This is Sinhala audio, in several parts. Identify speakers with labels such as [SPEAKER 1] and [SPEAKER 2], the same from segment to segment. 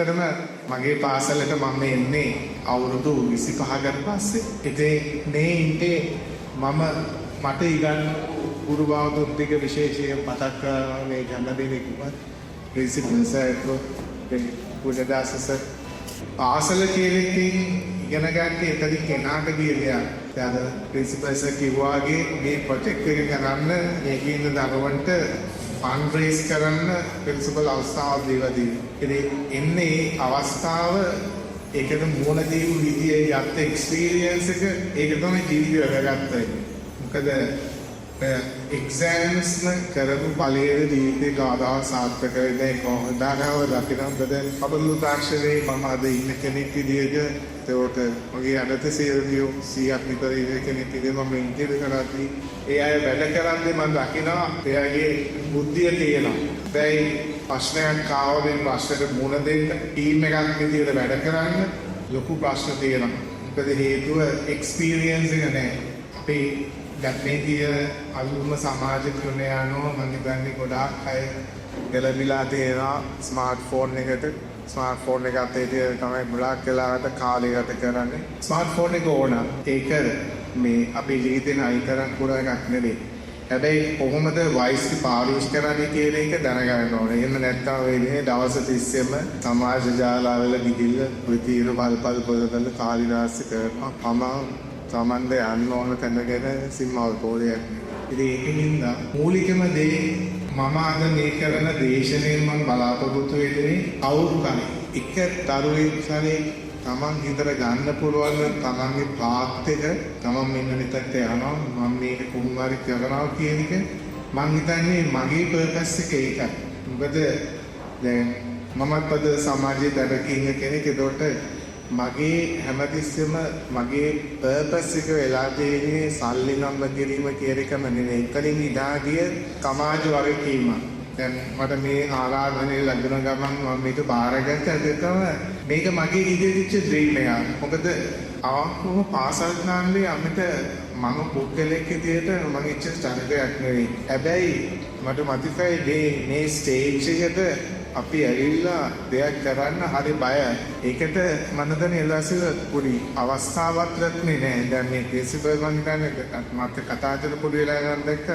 [SPEAKER 1] ඇත්තටම මගේ පාසලට මම එන්නේ අවුරුදු 25කට පස්සේ. ඉතින් ඉන්නේ මම මට ඉගන්වපු ගුරු බෞද්ධික විශේෂය මතක් කරනවා මේ ජනදිනෙකවත් ප්‍රින්සිපල් සර් පුජදාස සර් පාසල කෙරෙහිදී ඉගෙන ගන්න එතන කෙනාට ගියලා දැන් ප්‍රින්සිපල් සර් කිව්වාගේ මේ ප්‍රොජෙක්ට් එක කරන්න මේකේ ඉන්න දරුවන්ට ෆන්ඩ් රේස් කරන්න ප්‍රින්සිපල් අවස්ථාවක් දීලා තියෙනවා. ඉතින් එන්නේ අවස්ථාව ඒකට මොන දේ විදියේ යත් එක්ස්පීරියන්ස් එක ඒක තමයි ජීවිතය ගත්තේ. මොකද එක්සෑම්ස් කරපු ඵලයේ ජීවිතේ ගාදාව සාර්ථක වෙන්නේ කොහොමද? දකින්නද පබළු තාක්ෂණයේ මම අද ඉන්න කෙනෙක් විදියට ඒකට මගේ අදට සියලු 100ක් විතර ඉන්න කෙනෙක් විදියට මම ඉන්ටර්විව් කරද්දී ඒ අය වැඩ කරන්නේ මම දකිනවා එයාගේ බුද්ධිය තියෙනවා. හැබැයි ප්‍රශ්නයක් ආවම ප්‍රශ්නෙට මුහුණ දෙන්න ටීම් එකක් විදියට වැඩ කරන්න ලොකු ප්‍රශ්න තියෙනවා. මොකද හේතුව එක්ස්පීරියන්ස් එක නැහැ. අපේ ගැටේතිය අලුත්ම සමාජ ක්‍රමයන්ව මම හිතන්නේ ගොඩාක් අය ගැලවිලා තියෙනවා ස්මාර්ට්ෆෝන් එකට. ස්මාර්ට්ෆෝන් එක අතේ තමයි මුලක් වෙලාවට කාලය ගත කරන්නේ. ස්මාර්ට්ෆෝන් එක ඕන. ඒක මේ අපේ ජීවිතේ නයි කරන් පුරා එකක් නෙවෙයි. හැබැයි කොහොමද වයිස් පාවිච්චි කරන්නේ කියන එක දැනගන්න ඕනේ. එහෙම නැත්නම් වෙන්නේ දවස් 30ෙම සමාජ ජාලවල ගිහිල්ලා ප්‍රතිීර පල්පල් පොදවල කාලිදාස කරනවා. සමන්ද යන්න ඕන තැනගෙන සිම්මල් පොලයක්. ඉතින් ඒකින්ද මූලිකම දේ මම අද මේ කරන දේශනෙන් මම බලාපොරොත්තු වෙන්නේ කවුරුකනේ එක දරුවෙක් සරේ තමන් හිතර ගන්න පුළුවන් තමන්ගේ පාත් එක තමන් මෙන්න මෙතනට යනවා මම මේක කුමාරි කරනවා කියන එක මම හිතන්නේ මගේ පර්පස් එක ඒකයි. මොකද දැන් මමත් පද සමාජයේ දරකින්න කෙනෙක් ඒකට මගේ හැමතිස්සෙම මගේ පර්පස් එක වෙලා තියෙන්නේ සල්ලි නම්බ කිරීම කියන එකම නෙවෙයි. එතනින් ඉඳාගිය සමාජ වගකීම. දැන් මට මේ ආරාධනය ලැබුණ ගමන් මම මේක බාරගත්ත එකම මේක මගේ ඉදිරිච්ච ඩ්‍රීම් එකක්. මොකද ආවම පාසල් ගානේ අපිට මම පුද්ගලෙක් විදියට මම ඉච්ච චරිතයක් නෙවෙයි. හැබැයි මට මතකයි මේ ස්ටේජ් එකට අපි ඇවිල්ලා දෙයක් කරන්න හරි බයයි. ඒකට මම දැන් එළවසිව පොඩි අවස්ථාවක් ලැබුණේ නෑ. දැන් මේ ප්‍රින්සිපල් මම හිතන්නේ මට කතා කරලා පොඩි වෙලා ගන්න දැක්ක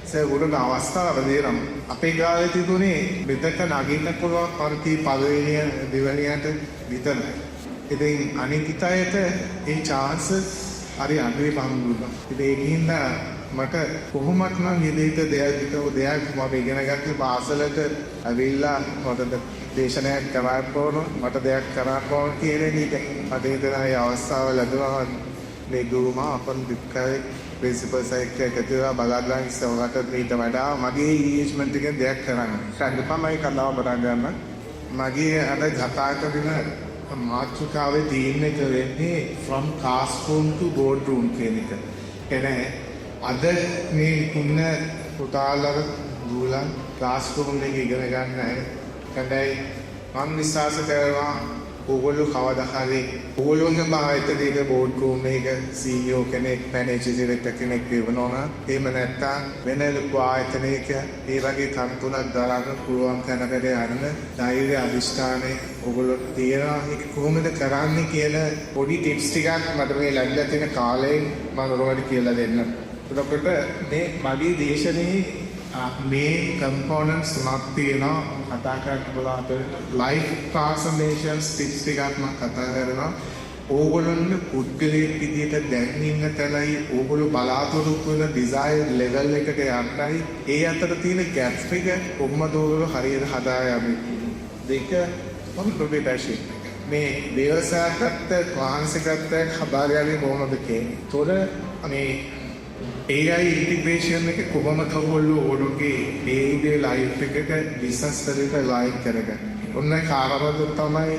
[SPEAKER 1] සර්වුරුගේ අවස්ථාව දෙරම් අපේ ගාවේ තිබුණේ මෙතක නගින්න පුළුවන් පරිදි පළවෙනිය දෙවෙනියට විතරයි. ඉතින් අනිත් අයට ඒ chances හරි අඩුයි පහුදුනා. ඉතින් ඒකින්ද මට කොහොමත් නම් යෙදෙයිද දෙයක් මම ඉගෙන ගත්තේ පාසලට ඇවිල්ලා මට දේශනයක් කරන්න ඕන මට දෙයක් කරන්න ඕන කියන එක මට හිතෙනවා අවස්ථාව ලැබුණා මේ ගුරුමා අපන් දුක්ඛයි ප්‍රින්සිපල් සයික් එකතුවා බලද්දී ඉස්සරහට ඊට වඩා මගේ ඉංග්‍රීසිමන්ට් එකෙන් දෙයක් කරන්න. සම්පූර්ණයි කතාව පටන් ගන්න. මගේ අද කතා කරන මාතෘකාවේ තියෙන්නේ කරන්නේ from classroom to boardroom කියන එක. එනේ අද මේ ඉන්න පුතාලර දුලන් ක්ලාස්රූම් එකේ ඉගෙන ගන්න අය කණ්ඩායම් මම විශ්වාස කරනවා ඕගොල්ලෝ කවදා හරි ඕගොල්ලෝගේ මායිතේක බෝඩ් රූම් එක CEO කෙනෙක් මැනේජර් ඩිරෙක්ටර් කෙනෙක් වෙනවා එහෙම නැත්නම් වෙන ලොකු ආයතනයක ඒ වගේ කන්තුණක් දාලා පුළුවන් තැනකට යන්න ධෛර්ය අධිෂ්ඨානය ඕගොල්ලෝ තියනවා. ඒක කොහොමද කරන්නේ කියලා පොඩි ටිප්ස් ටිකක් මට මේ ලැබිලා තියෙන කාලයෙන් මම ඔයාලට කියලා දෙන්නම්. එතකොට මේ මගේ දේශනේ මේ කම්පොනන්ට්ස් තුනක් තියෙනවා කතා කරන්න බලන්න ලයිෆ් ට්‍රාන්ස්ෆර්මේෂන්ස් ටිප්ස් ටිකක් මම කතා කරනවා. ඕගොල්ලොන්ගේ පුද්ගලික විදියට දැන් ඉන්න තැනයි ඕගොල්ලෝ බලාපොරොත්තු වෙන ඩිසයර් ලෙවල් එකට යන්නයි ඒ අතර තියෙන ગેප්ස් ටික කොහොමද ඕගොල්ලෝ හරියට හදාගන්නේ දෙක මොකද පැෂන් මේ දේවසාරකට ක්ලාන්සිකත් හදාගන්නේ කොහොමද කියන්නේ. තොර මේ AI integration එක කොහොමද ඔයගොල්ලෝ ඔළුගේ day-to-day life එකට business වලට ලයික් කරගන්නේ. ඔන්න කාරණා තමයි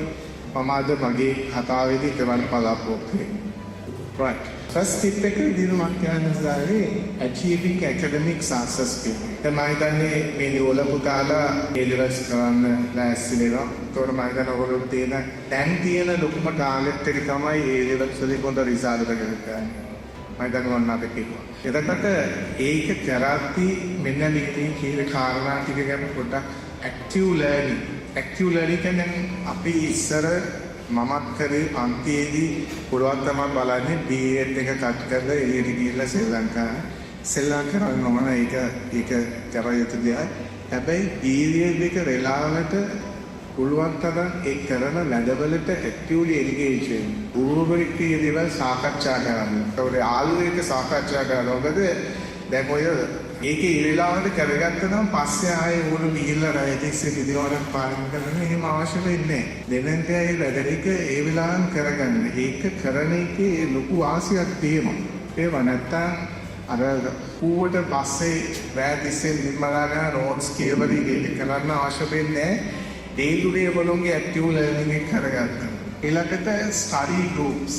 [SPEAKER 1] මම අද මගේ කතාවේදී කරන්න බලාපොරොත්තු වෙන්නේ. right first tip එක විදිහට මම කියන්නේ achieving academic success කියන. දැන් මම හිතන්නේ මේ ලෝල පුතාලා A-levels කරන්න ලෑස්ති වෙනවා. ඒතකොට මම හිතන්නේ ඔයගොල්ලෝ දැන් තියෙන ලොකුම ටාගට් එක තමයි A-levels වලින් හොඳ රිසල්ට් එකක් ගන්න. මම දන්නවන්නද කිව්වා. එතකොට ඒක කරද්දී මෙන්න මේ කියන කාරණා ටික ගැන පොඩ්ඩක් ඇක්ටිව් ලර්නින් ඇක්ටිව්ලරි කියන්නේ අපි ඉස්සර මමත් කරේ පන්තියේදී පුළුවන් තමයි බලන්නේ B.Ed එක කට් කරලා එළියට ගිහිල්ලා ශ්‍රී ලංකාවේ නොමන ඒක කර යුතු දෙයක්. හැබැයි B.Ed එක රෙලාවට පුළුවන් තරම් ඒ කරන වැඩවලට ඇක්ටිව්ලි එන්ගේජ් වෙන්න. ගුරුවරයෙක්ගේ දේවල් සාකච්ඡා කරන්න. ඒකෝට ආලුවේක සාකච්ඡා කරනවා. මොකද දැන් ඔය ඒකේ ඉරිලාවට කරගත්ත නම් පස්සේ ආයේ ඕන ගිහිල්ලා රයිටික්ස් එක ඉදිරියට පාලනය කරන්න එහෙම අවශ්‍ය වෙන්නේ නැහැ. දෙවෙනිකයි වැඩරික ඒ වෙලාවෙන් කරගන්න. ඒක කරන එකේ ලොකු වාසියක් තියෙනවා. ඒව නැත්තම් අර ඌට පස්සේ රෑ තිස්සේ නිර්මාණය නෝට්ස් කියවලි ඒක කරන්න අවශ්‍ය වෙන්නේ නැහැ. day to day වලුන්ගේ ඇක්ටිව් ලර්නින් එක කරගන්න. ඊළඟට ස්ටඩි ගෲප්ස්.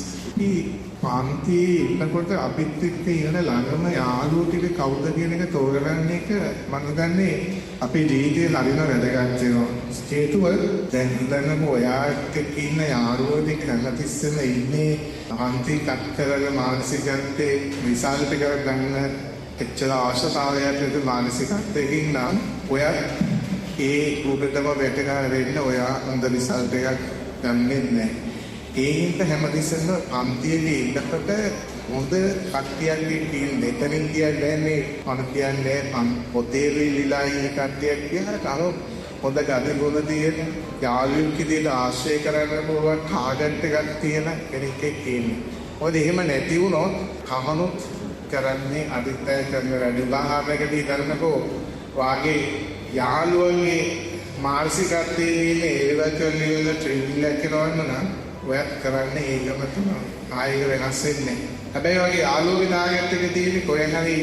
[SPEAKER 1] පන්තියේ ඉන්නකොට අපිත් එක්ක ඉන්න ළඟම යාළුවෝ ටික කවුද කියන එක තෝරගන්න එක මම දන්නේ අපේ ජීවිතේ ලරින වැදගත් වෙනවා. හේතුව දැන් ඔයාට ඉන්න යාළුවෝ ටික කරලා තිස්සෙම ඉන්නේ පන්ති කට් කරලා මානසිකත්වයේ විශාලට කරගන්න එච්චර අවශ්‍යතාවයක් නැති මානසිකත්වයකින් නම් ඔයා ඒ උඩටම වැටෙනවා වෙන්න ඔයා හොඳ රිසල්ට් එකක් ගන්නෙ නැහැ. ඒ හින්දා හැමදෙස්සම පන්තියේ ඉන්නකොට හොඳ කට්ටියක් ඉන්න දෙතනින් කියන්නේ මම කියන්නේ පොතේ ලියලා ඉන්න කට්ටියක් කියලා හොඳ ගතිගුණ තියෙන යාළුවෙක් විදිහට ආශ්‍රය කරන්න පුළුවන් ටාගට් එකක් තියෙන කෙනෙක් ඉන්නේ. මොකද එහෙම නැති වුණොත් කහනොත් කරන්නේ අදිටය කරන වැඩි උදාහරණයකදී කරනකෝ වාගේ යාළුවන්ගේ මානසිකත්වයේ ඉන්නේ ඒවකලියල ට්‍රේනින් එකක් කරනවා නම් ඔයත් කරන්නේ ඒකම තමයි. ආයෙක වෙනස් වෙන්නේ. හැබැයි වගේ යාළුවෝ දාගත්ත එක තියෙන්නේ කොහෙන් හරි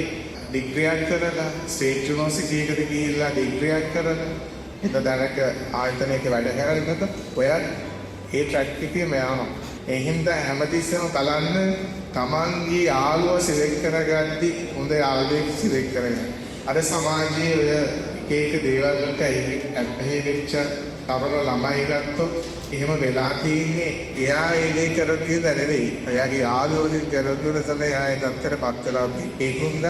[SPEAKER 1] ඩිග්‍රියක් කරලා ස්ටේට් යුනිවර්සිටි එකට ගිහිල්ලා ඩිග්‍රියක් කරලා එතනක ආයතනයක වැඩ කරනකොට ඔයත් ඒ ට්‍රැක් එකේම යනවා. ඒ හින්දා හැමතිස්සෙම බලන්න තමන්ගේ යාළුවා සිලෙක්ට් කරගද්දි හොඳ යාළුවෙක් සිලෙක්ට් කරගන්න. අර සමාජයේ ඔය එක දේවල් වලට ඇබ්බැහි වෙච්ච තවර ළමයි ගත්තොත් එහෙම වෙලා තියෙන්නේ එයා ඒ දේ කරන්නේ නෙවෙයි. එයාගේ යාළුවෝ කරද්දී තමයි එයා ඒකට පත් වෙලා තියෙන්නේ. ඒකින්ද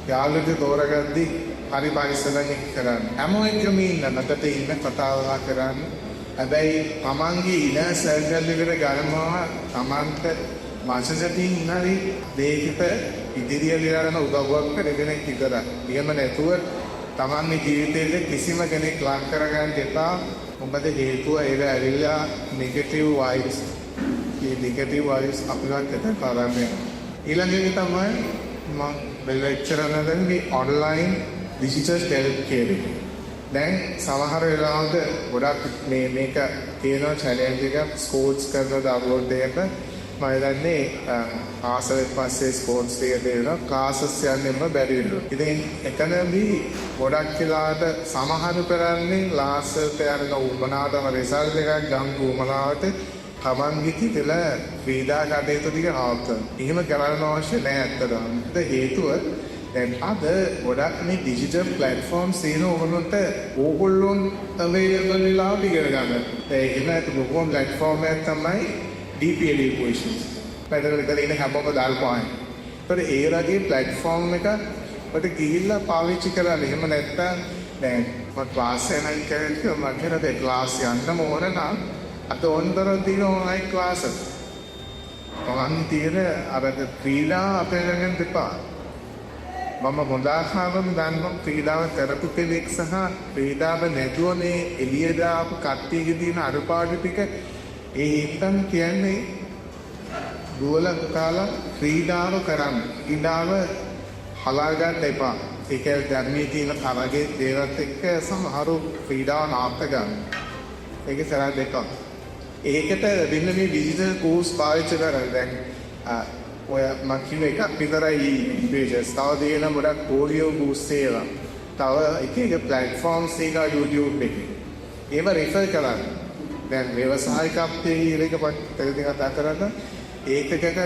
[SPEAKER 1] යාළුවෝ තෝරගද්දි හරි පරිස්සමෙන් කරන්න. හැමෝම එකම ඉන්න නැතට ඉන්න කතාව කරන්න. හැබැයි තමන්ගේ ඉන සර්කල් එකට ගන්නවා තමන්ට මාසසටින් ඉන්නරි දෙයකට ඉදිරියට යන උදව්වක් කරගෙන ඉතර. එහෙම නැතුව තමන්ගේ ජීවිතයේ කිසිම කෙනෙක් ලං කරගන්න එපා. මොකද හේතුව ඒක ඇවිල්ලා නෙගටිව් වයිබ්ස්. මේ නෙගටිව් වයිබ්ස් අපිට කරන්නේ. ඊළඟ එක තමයි මම ලෙක්චර් කරනදී ඔන්ලයින් ඩිජිටල් හෙල්ත් කෙයාර්. දැන් සමහර වෙලාවට ගොඩක් මේක තියෙන චැලෙන්ජ් එකක් ස්පෝර්ට්ස් කරන ඩවුන්ලෝඩ් එක මම දන්නේ ආසවෙත් පස්සේ ස්පෝර්ට්ස් එක දෙනවා ක්ලාසස් යන්නෙම බැරි වෙනවා. ඉතින් එතනදී ගොඩක් වෙලාවට සමහර කරන්නේ ලාස්ට් යන උමනාවටම රිසල්ට් එකක් ගන්න උමනාවට තමන්ගේ කිතල ක්‍රීඩා කටයුතු ටික නවත්තන. එහෙම කරන්න අවශ්‍ය නැහැ ඇත්තටම. ඒ හේතුව දැන් අද ගොඩක් මේ ඩිජිටල් ප්ලැට්ෆෝම්ස් තියෙන ඕගොල්ලොන් අවైలබල් වෙලා ඉගෙන ගන්න. ඒ ඉන්නත් ලොකුම ප්ලැට්ෆෝම් එකක් තමයි DPL equations. පැහැදිලිද ඉතින් හැමෝම දාල්පුවායි. ඒතර ඒ රගේ ප්ලැට්ෆෝම් එක ඔබට ගිහිල්ලා පාවිච්චි කරලා එහෙම නැත්නම් දැන් මම ක්ලාස් එකක් කරලා මම කරේ ක්ලාස් යන්නම ඕන නම් අත ඔන්දර දින ඔන්ලයින් ක්ලාසස්. තමන් තියෙන අර ක්‍රීඩා අපේ ළඟින් දෙපා. මම මොදාහාරම් දන්නම් ක්‍රීඩාව කරපු කෙනෙක් සහ ක්‍රීඩාව නැතුව මේ එළිය දාපු කට්ටියගේ තියෙන අරුපාඩු ටික ඒ හිතන් කියන්නේ දුවල කාලා ක්‍රීඩාව කරන්න. ක්‍රීඩාව හලා ගන්න එපා. ඒක ධර්මයේ තියෙන තරගේ දේවත් එක්ක සමහරු ක්‍රීඩාව නාට්‍ය ගන්න. ඒක සරල දෙකක්. ඒකට වෙන මේ ඩිජිටල් කෝස් පාවිච්චි කරලා දැන් ඔය මම කියන එකක් විතරයි පේජස්. තව දෙන ගොඩක් ඕඩියෝ බූස්ට් ඒවා. තව එක එක ප්ලැට්ෆෝම්ස් එක YouTube එකේ. ඒව රෙෆර් කරන්න. දැන් ව්‍යවසායිකත්වයේ ඉලක පැත්තකින් කතා කරලා ඒකක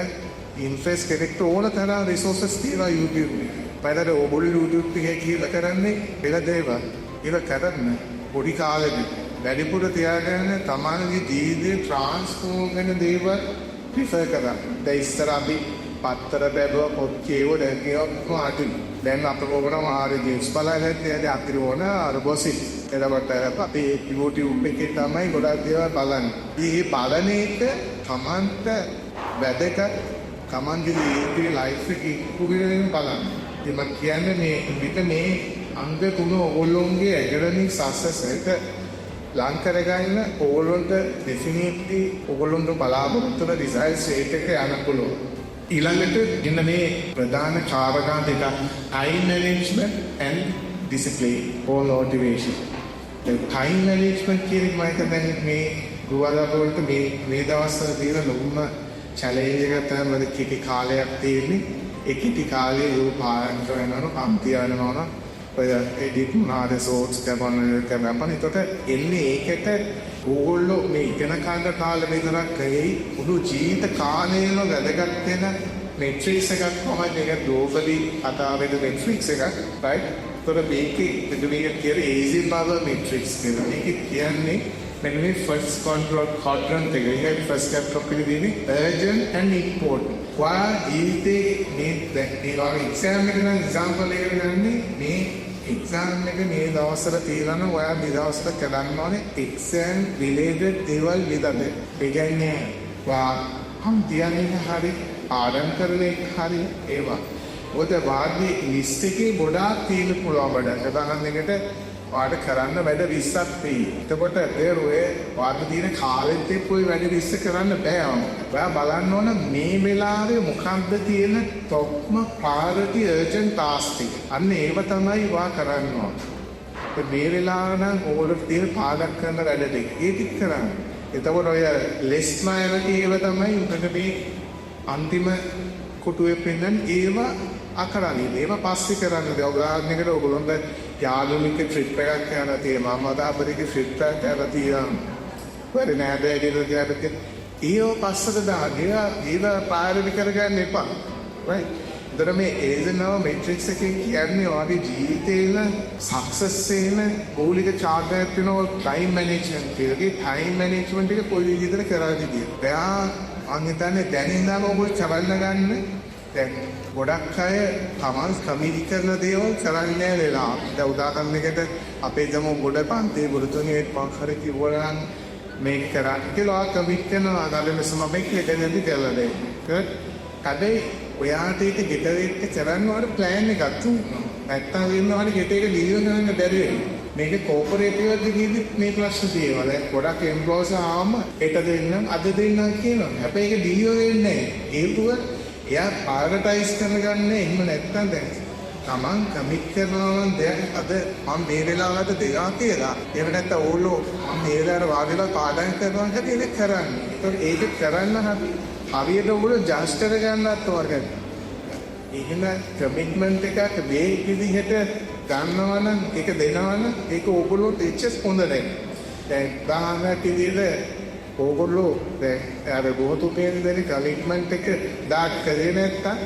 [SPEAKER 1] ඉන්ට්‍රෙස්ට් කෙනෙක්ට ඕන තරම් රිසෝසස් තියෙනවා YouTube එකේ. පළදර ඕගොල්ලෝ YouTube එකේ කියලා කරන්නේ පෙළ දේවල්. ඒක කරන්න පොඩි කාලෙදී වැඩිපුර තියාගන්න තමන්ගේ ජීවිතේ ට්‍රාන්ස්ෆෝම් වෙන දේවල් රිෆර් කරන්න. දැන් ඉස්සර අපි පත්තර බැලුවා පොත් කියව දැන් කියනවා දැන් අපේ ඕගොල්ලෝ ආරේ ජේම්ස් බලලා ඉතින් අතිරෝණ අර බොසි එතකොට අපි YouTube එකේ තමයි ගොඩක් දේවල් බලන්නේ. මේ බලන එක තමන්ට වැදගත් තමන්ගේ ජීවිතේ ලයිෆ් එකේ ඉක්ුවෙන්න බලන්න. ඉතින් මම කියන්නේ මේ විතර මේ අංග තුන ඕගොල්ලෝගේ ඇකඩමික් සක්සස් එක ලං කරගන්න ඕගොල්ලන්ට ඩෙෆිනිට්ලි ඕගොල්ලන්ට බලාපොරොත්තු වෙන රිසල්ට්ස් එක යන්න පුළුවන්. ඊළඟට ඉන්න මේ ප්‍රධාන කාරණා දෙක time management and discipline or motivation. time management කියන්නේ මම හිතන්නේ මේ ගුවන්විදුලියට මේ දවස්වල තියෙන ලොකුම challenge එක තමයි කිටි කාලයක් තියෙන්නේ. ඒ කිටි කාලේ යෝ පාරක් කරනවා පන්ති යනවා ඔය එඩිට් මොනාද සෝට්ස් කරනවා එතකොට එන්නේ ඒකට ඕගොල්ලෝ මේ ඉගෙන ගන්න කාලෙ විතරක් කරේ මුළු ජීවිත කාලේම වැදගත් වෙන මෙට්‍රික්ස් එකක් තමයි මේක ග්ලෝබලි අතාවෙද මෙට්‍රික්ස් එකක් right එතකොට මේකේ දෙවියන් කියන easy power matrix කියලා. මේක කියන්නේ මෙන්න මේ first control quadrant එක. ඒක first chapter එකේ තියෙන්නේ urgent and important. වා ජීවිතේ මේ වගේ exam එක නම් example එක ගන්නේ මේ exam එක මේ දවස්වල තියලා නම් ඔයා මේ දවස්වල කරන්න ඕනේ exam related දේවල් විතරද. ඒ කියන්නේ වා හම් තියන්නේ හරි ආරම්භ කරන එක හරි ඒවා. ඔත වාගේ ලිස්ට් එකේ ගොඩාක් තියෙන පුළුවන් වැඩ. උදාහරණයකට ඔයාලට කරන්න වැඩ 20ක් තියෙයි. එතකොට ඒ ඔයාලට තියෙන කාලෙත් එක්ක ওই වැඩ 20 කරන්න බෑ. ඔයා බලන්න ඕන මේ වෙලාවේ මොකක්ද තියෙන තොක්ම priority urgent task එක. අන්න ඒව තමයි ඔයා කරන්න ඕන. මේ වෙලාව නම් ඕගොල්ලෝ තියෙන පාඩම් කරන වැඩ ටික. ඒ ටික කරන්න. එතකොට ඔය less priority ඒව තමයි උකට මේ අන්තිම කොටුවේ පෙන්නන ඒව අකරන්නේ. ඒව පස්සේ කරන්න. උදාහරණයකට ඔයගොල්ලොන්ට යාළුවෙක් ට්‍රිප් එකක් යනවා තියෙනවා. මම අදාපරික ට්‍රිප් එකක් යනවා තියෙනවා. වැඩ නෑ දෙයකට ගියාට ඒව පස්සට දාගෙන ඒව පාරවි කරගන්න එපා. right? ඒතර මේ ඒසනව මෙට්‍රික්ස් එකේ කියන්නේ ඔයාගේ ජීවිතේන සක්සස් වෙන මූලික චාර්ට් එකක් වෙනවා ටයිම් මැනේජ්මන්ට් කියලා. ඒ ටයිම් මැනේජ්මන්ට් එක කොයි විදිහටද කරන්නේ කියලා. එයා මං හිතන්නේ දැන් ඉඳන්ම ඔයගොල්ලෝ චවල්න ගන්න. දැන් ගොඩක් අය තමන් කමිටි කරන දේවල් කරන්නේ නැහැ වෙලා. දැන් උදාහරණයකට අපේ ගම ගොඩ පන්තියේ ගුරුතුමිය මං හරි කිව්වා නම් මේක කරන්න කියලා කමිට් කරනවා. අදාළම සමබෙක් ලෙඩෙන්දි කියලා දෙන්න. හැබැයි ඔයාට ඒක ගෙටරෙත් කරන්න වල ප්ලෑන් එකක් තුනවා. නැත්තම් වෙනවනේ ගෙට එක ඩිලිවර් කරන්න බැරි වෙනවා. මේක කෝපරේටිව් එකද කිව්වොත් මේ ප්‍රශ්න තියෙනවා. දැන් ගොඩක් එම්ප්ලොයිස් ආවම හෙට දෙන්නම් අද දෙන්නම් කියනවා. හැබැයි ඒක ඩිලිවර් වෙන්නේ නැහැ. හේතුව එයා ප්‍රයොරිටයිස් කරගන්නේ එහෙම නැත්තම් දැන් තමන් කමිට් කරනවා නම් දැන් අද මම මේ වෙලාවට දෙනවා කියලා. එහෙම නැත්තම් ඕලෝ මම මේ වෙලාවට වාඩිලා පාඩම් කරනවා කියලා ඒක කරන්නේ. ඒක කරන්න හරියට ඔයගොල්ලෝ ජස්ට් කරගන්නත් ඕක. එහෙම කමිට්මන්ට් එකක් මේ විදිහට ගන්නවා නම් ඒක දෙනවා නම් ඒක ඕගොල්ලෝට එච්චස් හොඳ නැහැ. දැන් උදාහරණයක් විදිහට ඕගොල්ලෝ දැන් අර බොහෝතුපේන දෙන කමිට්මන්ට් එක දාට කරේ නැත්තම්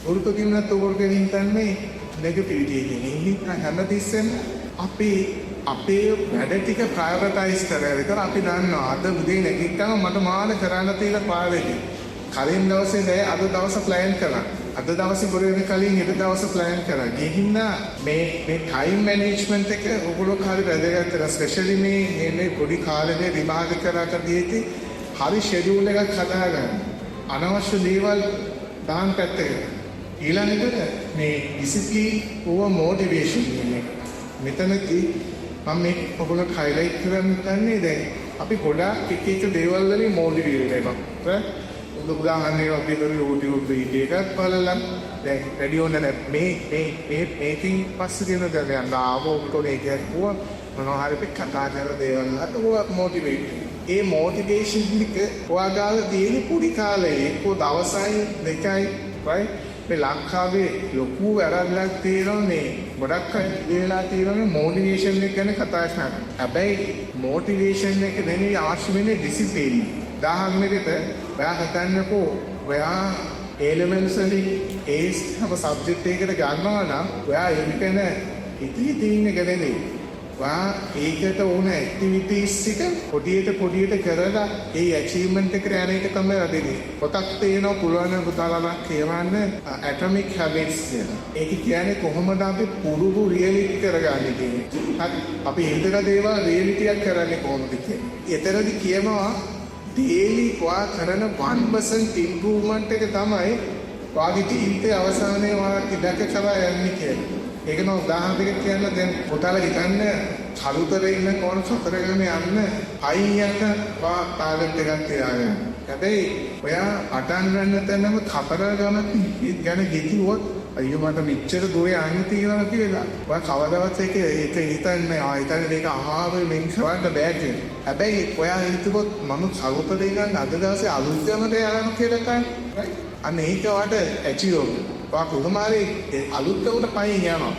[SPEAKER 1] උරුතු කින්නත් ඕගොල්ලෝ හිතන්නේ නෙගටිවිටි එකකින්. ඉන්නේ හැමතිස්සෙම අපි අපේ වැඩ ටික ප්‍රයොරිටයිස් කරලා විතර අපි දන්නවා අද උදේ නැගිට්ටම මට මාන කරන්න තියෙන පාරේදී කලින් දවසේ නෑ අද දවස ප්ලෑන් කරා. අද දවසේ පොර වෙන කලින් හෙට දවස ප්ලෑන් කරා. ගිහින් මේ ටයිම් මැනේජ්මන්ට් එක ඔයගොල්ලෝ කාලේ වැදගත් වෙනවා. ස්පෙෂලි මේ පොඩි කාලේ විභාග කරාටදී හරි ෂෙඩියුල් එකක් හදාගන්න. අනවශ්‍ය දේවල් දාන්න පැත්තකට. ඊළඟට මේ ඩිසිප්ලින් ඕව මොටිවේෂන් කියන්නේ. මෙතනදී මම මේ ඔයගොල්ලෝ හයිලයිට් කරන්න හිතන්නේ දැන් අපි ගොඩාක් එක දේවල් වලින් මොටිවේට් වෙනවා. උදාහරණයක් අපි YouTube වීඩියෝ එකක් බලලා දැන් රෙඩියෝ නැ මේකින් පස්සේ දෙන දරයන් ආවෝ එකක් මොනවා හරි කතා කරලා දේවල් අතෝ මොටිවේට්. ඒ මොටිවේෂන් එක ඔයාගාල තියෙන පුඩි කාලේ එක්ක දවසයි දෙකයි right මේ ලංකාවේ ලොකු වැරද්දක් තියෙනවා මේ ගොඩක් අය ඉඳලා තියෙනවා මොටිවේෂන් එක ගැන කතා කරනවා. හැබැයි මොටිවේෂන් එක නෙවෙයි අවශ්‍ය වෙන්නේ ඩිසිප්ලින්. උදාහරණයකට ඔයා හිතන්නකෝ ඔයා එලිමන්ට්ස් වලින් ඒස් හැම සබ්ජෙක්ට් එකකට ගන්නවා නම් ඔයා එනිකන ඉතිරි තියෙන එක නෙවෙයි. ඒකට ඕන ඇක්ටිවිටීස් එක පොඩියට කරලා ඒ ඇචීව්මන්ට් එකට යන එක තමයි වැඩේ. පොතක් තේනවා පුළුවන් නම් පුතාලා කියවන්න ඇටොමික් හැබිට්ස් කියලා. ඒක කියන්නේ කොහොමද අපි පුරුදු රියැලිටි කරගන්නේ කියන්නේ. හරි. අපි හිතන දේවල් රියැලිටියක් කරන්නේ කොහොමද කියන්නේ. එතරම්දි කියනවා daily කරන 1% improvement එක තමයි වාගේ ජීවිතයේ අවසානයේ වාගේ දැක කරලා යන්නේ කියන්නේ. ඒක නම් උදාහරණයක් කියන්න දැන් පුතාලා හිතන්න චලුතරේ ඉන්න කෝණ සතරගෙන යන්න අයියක ටාගට් එකක් තියාගෙන. හැබැයි ඔයා පටන් ගන්න තැනම කතර ගැන හිතුවොත් අයියෝ මට මෙච්චර දුරේ යන්න තියෙනවා කියලා. ඔයා කවදාවත් ඒක හිතන්නේ ආයතන දෙක අහාවේ මෙන් කරන්න බෑ කියලා. හැබැයි ඔයා හිතුවොත් මම චලුතරේ ගන්න අද දවසේ අලුත් යමට යනවා කියලා කන්නේ. අන්න ඒක වට ඇචිව් කොහොමාරි අලුත්කමට පයින් යනවා.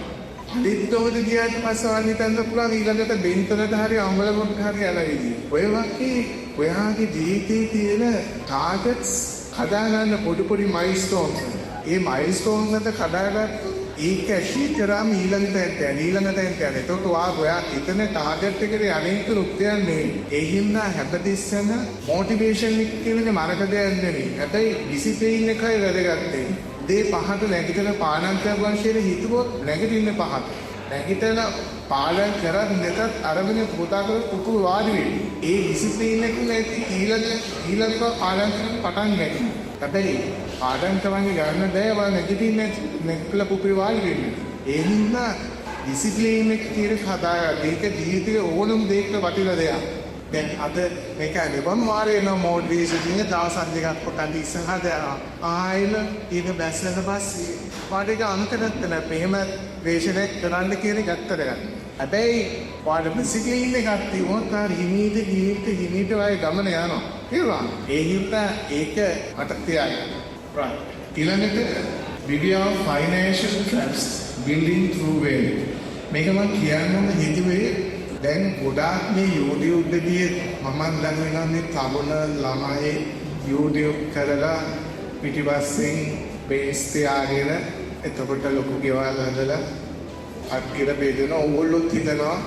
[SPEAKER 1] අලුත්කමට ගියාට පස්සේ වань හිතන්න පුළුවන් ඊළඟට බෙන්තරට හරි අම්බලකට හරි යන විදිහ. ඔය වගේ ඔයාගේ ජීවිතයේ තියෙන ටාගට්ස් හදාගන්න පොඩි මයිල්ස්ටෝන්ස්. ඒ මයිල්ස්ටෝන්ස් වලට කඩාගත්තොත් ඒක ඇචීව් කරාම ඊළඟට යන. එතකොට ඔයා හිතන ටාගට් එකට යන්නේ රුක්තියන්නේ. ඒ හින්දා හැපතිස්සන මොටිවේෂන් එක කියන්නේ මරක දෙයක් නෙවෙයි. හැබැයි ඩිසිප්ලින් එකයි වැදගත්. දේ පහට නැගිටලා පාඩම් කරගන්න කියලා හිතුවොත් නැගිටින්න පහට. නැගිටලා පාඩම් කරත් නැතත් අරගෙන පුතා කර පුතු වාඩි වෙන්නේ. ඒ ඩිසිප්ලින් එක නැති ඊළඟ පාඩම් කරන්න පටන් ගන්නවා. හැබැයි පාඩම් කරන්නේ ගන්න බෑ වා නැගිටින්න පුතු වාඩි වෙන්නේ. ඒ හින්දා ඩිසිප්ලින් එක කියලා හදාගන්න. ඒක ජීවිතේ ඕනම දෙයක වටින දෙයක්. දැන් අද මේක නිබම් වාරේ නෝ මොටිවේෂන් එක දවස් දෙකක් පොතන් ඉස්සරහට ආයෙම ඊට බැස්සලා පස්සේ පාඩේක අන්තරත් නැහැ. එහෙම වේෂණයක් කරන්න කියන එක ඇත්තට ගන්න. හැබැයි පාඩ ඩිසිප්ලින් එකක් තියුණොත් හිමීට වගේ ගමන යනවා. ඒවා ඒ හින්දා ඒක මතක තියාගන්න. right. ඊළඟට video financial traps building through way. මේක මම කියන්න හිතුවේ දැන් ගොඩාක් මේ YouTube එකදී මම ළඟ වෙනවා මේ තරුණ ළමයි YouTube කරලා පිටිපස්සෙන් බේස් තියාගෙන එතකොට ලොකු ගෙවල් හදලා අත්කිර බෙදෙන ඕගොල්ලොත් හිතනවා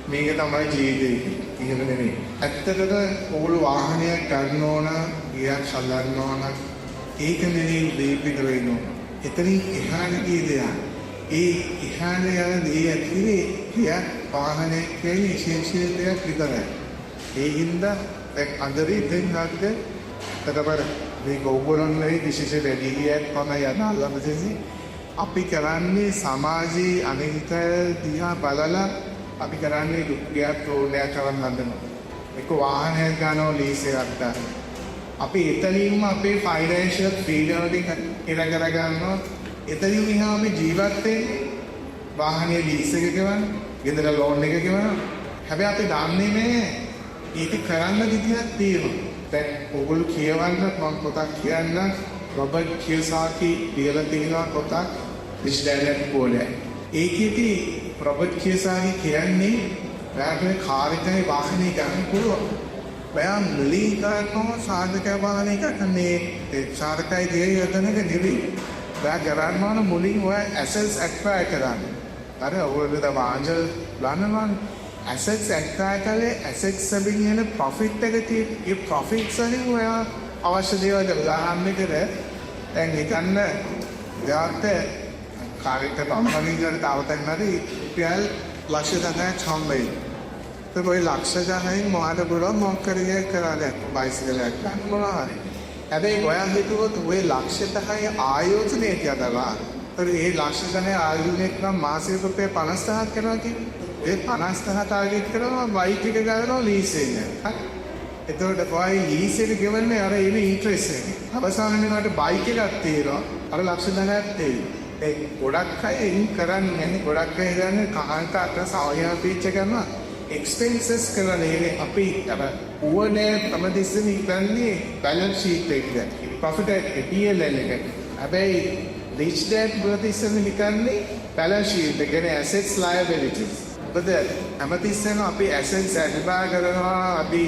[SPEAKER 1] මේක තමයි ජීවිතේ. එහෙම නෙමෙයි. ඇත්තටම ඕගොල්ලෝ වාහනයක් ගන්න ඕන, ගියක් සල්ලන්න ඕන. ඒක නෙමෙයි දීපිට වෙන්නේ. එතනින් එහාට ගිය දෙයක්. ඒ එහාට යන දේ ඇතුලේ ගියක් වාහනයක් කියන්නේ විශේෂ දෙයක් විතරයි. ඒ හින්දා දැන් අදරි දෙන් හද්ද තකබර මේ ගෝගොල්ලන්ගේ විශේෂ වැඩිහිටියක් තමයි යනාලමදෙසි අපි කරන්නේ සමාජයේ අනිහිත දිහා බලලා අපි කරන්නේ දුක්ඛයක් ප්‍රෝණයක් කරන්න හදනවා. ඒක වාහනයක් ගන්නවා ලීස් එකක් ගන්න. අපි එතනින්ම අපේ ෆයිනෑන්ෂියල් ෆ්‍රීඩම් එක ඉර කර ගන්නවා. එතනින් මෙහා අපි ජීවත් වෙන්නේ වාහනේ ලීස් එක ගෙවන්න, ගෙදර ලෝන් එක ගෙවන්න. හැබැයි අපි දන්නේ නැහැ ඒක කරන්න විදියක් තියෙනවා. දැන් ඔයගොල්ලෝ කියවන්න මම පොතක් කියන්න රොබර්ට් කියෝසාකි ලියලා තියෙන පොතක් Rich Dad Poor Dad. ඒකෙදි රොබර්ට් කියෝසාකි කියන්නේ ඔයාගේ කාර් එකේ වාහනේ ගන්න පුළුවන්. ඔයා මුලින් ගන්නවා සාධක වාහනේ ගන්නේ ඒ සාධකයි දෙය යදනක නෙවෙයි. ඔයා කරන්න ඕන මුලින් ඔයා ඇසෙට්ස් ඇක්වයර් කරන්න. අර ඔයගොල්ලෝ වාංජල් බලනවා assets acquire කරේ assets වලින් එන profit එක තියෙන ඒ profits වලින් ඔයා අවශ්‍ය දේවල් උදාහරණයකට දැන් හිතන්න යාට කාර්යකට අම්මගෙන් තාවතක් නැති රුපියල් ලක්ෂ 10ක් හම්බෙයි. ඒක ඔය ලක්ෂ 10න් මොකද බලන්න මොකක් කරේ කරලා බයිසිකලයක් ගන්න මොනවා හරි. හැබැයි ඔයා හිතුවොත් ඔය ලක්ෂ 10 ආයෝජනය කරනවා. ඒ ලක්ෂ 10 ආයෝජනයක් නම් මාසෙකට රුපියල් 50000ක් කරනවා කියන්නේ ඒ 50000 ටාගට් කරනවා බයික් එක ගන්නවා ලීස් එක. හරි. එතකොට කොයි ලීස් එක ගෙවන්නේ අර එන ඉන්ට්‍රෙස්ට් එක. අවසාන වෙනකොට බයික් එකක් තියෙනවා අර ලක්ෂ 10ක් තියෙනවා. ඒ ගොඩක් අය ඉන් කරන්නේ නැහැ. ගොඩක් අය ගන්නේ කහන්ට අත සාවයව පීච් කරනවා. එක්ස්පෙන්සස් කරන්නේ අපි අර ඕනේ තමදිස්සෙන් ඉන්නේ බැලන්ස් ෂීට් එකක. ප්‍රොෆිට් එක PL එක. හැබැයි Rich Dad ප්‍රතිසම හිතන්නේ බැලන්ස් ෂීට් එක කියන්නේ assets liabilities. මොකද හැමතිස්සෙම අපි ඇසෙට්ස් ඇඩ්බා කරනවා අපි